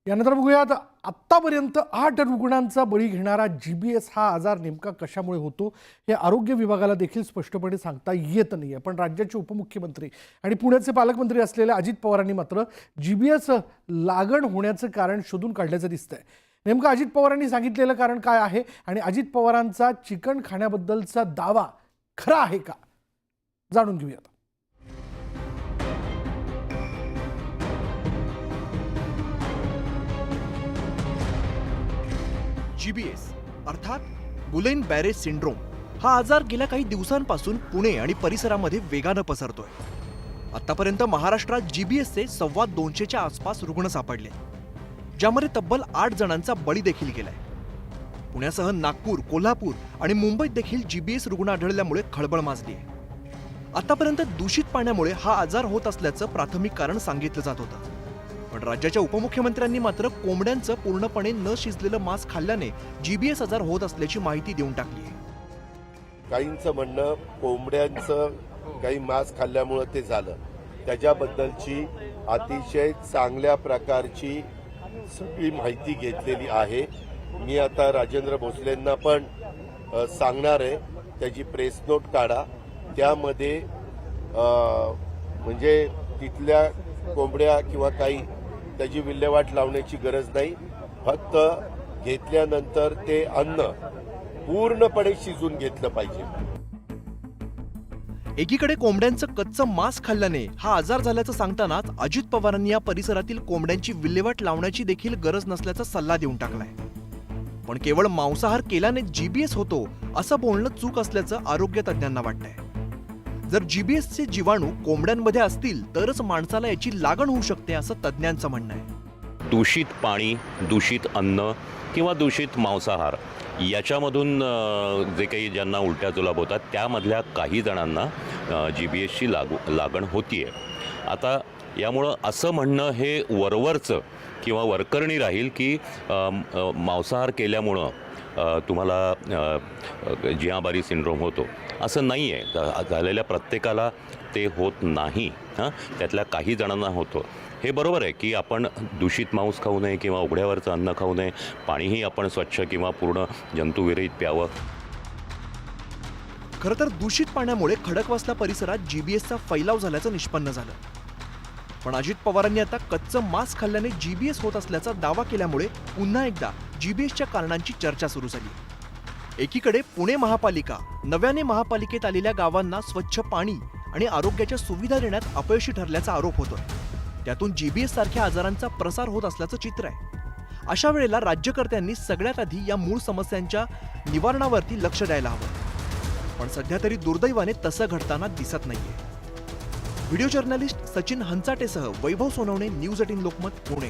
यानंतर बघूयात आत्तापर्यंत 8 रुग्णांचा बळी घेणारा जीबीएस हा आजार नेमका कशामुळे होतो हे आरोग्य विभागाला देखील स्पष्टपणे सांगता येत नाहीये। पण राज्याचे उपमुख्यमंत्री आणि पुण्याचे पालकमंत्री असलेल्या अजित पवारांनी मात्र जीबीएस लागण होण्याचं कारण शोधून काढल्याचं दिसतंय। नेमकं अजित पवारांनी सांगितलेलं कारण काय आहे आणि अजित पवारांचा चिकन खाण्याबद्दलचा दावा खरा आहे का, जाणून घेऊयात। जीबीएस अर्थात गुलेन बॅरे सिंड्रोम हा आजार गेल्या काही दिवसांपासून पुणे आणि परिसरामध्ये वेगानं पसरतोय। आतापर्यंत महाराष्ट्रात जीबीएसचे 250च्या आसपास रुग्ण सापडले, ज्यामध्ये तब्बल 8 जणांचा बळी देखील गेलाय। पुण्यासह नागपूर, कोल्हापूर आणि मुंबईत देखील जीबीएस रुग्ण आढळल्यामुळे खळबळ माजली आहे। आतापर्यंत दूषित पाण्यामुळे हा आजार होत असल्याचं प्राथमिक कारण सांगितलं जात होतं, पण राज्याच्या उपमुख्यमंत्र्यांनी मात्र कोंबड्यांचं पूर्णपणे न शिजलेलं मांस खाल्ल्याने जीबीएस आजार होत असल्याची माहिती देऊन टाकली आहे। काहींचं म्हणणं कोंबड्यांचं काही मांस खाल्ल्यामुळे ते झालं, त्याच्याबद्दलची अतिशय चांगल्या प्रकारची सगळी माहिती घेतलेली आहे। मी आता राजेंद्र भोसलेंना पण सांगणार आहे, त्याची प्रेस नोट काढा, त्यामध्ये म्हणजे तिथल्या कोंबड्या किंवा काही त्याची विल्हेवाट लावण्याची गरज नाही, फक्त घेतल्यानंतर ते अन्न पूर्णपणे शिजून घेतलं पाहिजे। एकीकडे कोंबड्यांचं कच्चं मांस खाल्ल्याने हा आजार झाल्याचं सांगतानाच अजित पवारांनी या परिसरातील कोंबड्यांची विल्हेवाट लावण्याची देखील गरज नसल्याचा सल्ला देऊन टाकलाय। पण केवळ मांसाहार केल्याने जीबीएस होतो असं बोलणं चूक असल्याचं आरोग्य तज्ञांना वाटतंय। जर जीबीएसचे जीवाणू कोंबड्यांमध्ये असतील तरच माणसाला याची लागण होऊ शकते असं तज्ञांचं म्हणणं आहे। दूषित पाणी, दूषित अन्न किंवा दूषित मांसाहार याच्यामधून जे काही ज्यांना उलट्या जुलाब होतात त्यामधल्या काही जणांना जीबीएसची लागण होतीये। आता यामुळं असं म्हणणं हे वरवरचं किंवा वरकरणी राहील की मांसाहार केल्यामुळं तुम्हाला जियाबारी सिंड्रोम होतो, असं नाही आहे। झालेल्या प्रत्येकाला ते होत नाही, त्यातल्या काही जणांना होतं। हे बरोबर आहे की आपण दूषित मांस खाऊ नये किंवा उघड्यावरचं अन्न खाऊ नये, पाणीही आपण स्वच्छ किंवा पूर्ण जंतुविरहित प्यावं। खरं तर दूषित पाण्यामुळे खडकवासला परिसरात जीबीएसचा फैलाव झाल्याचं निष्पन्न झालं, पण अजित पवारांनी आता कच्चं मांस खाल्ल्याने जीबीएस होत असल्याचा दावा केल्यामुळे पुन्हा एकदा जीबीएसच्या कारणांची चर्चा सुरू झाली। एकीकडे पुणे महापालिका नव्याने महापालिकेत आलेल्या गावांना स्वच्छ पाणी आणि आरोग्याच्या सुविधा देण्यात अपयशी ठरल्याचा आरोप होतोय, त्यातून जीबीएस सारख्या आजारांचा प्रसार होत असल्याचं चित्र आहे। अशा वेळेला राज्यकर्त्यांनी सगळ्यात आधी या मूळ समस्यांच्या निवारणावरती लक्ष द्यायला हवं, पण सध्या तरी दुर्दैवाने तसं घडताना दिसत नाहीये। व्हिडिओ जर्नलिस्ट सचिन हंचाटेसह वैभव सोनवणे, न्यूज 18 लोकमत, पुणे।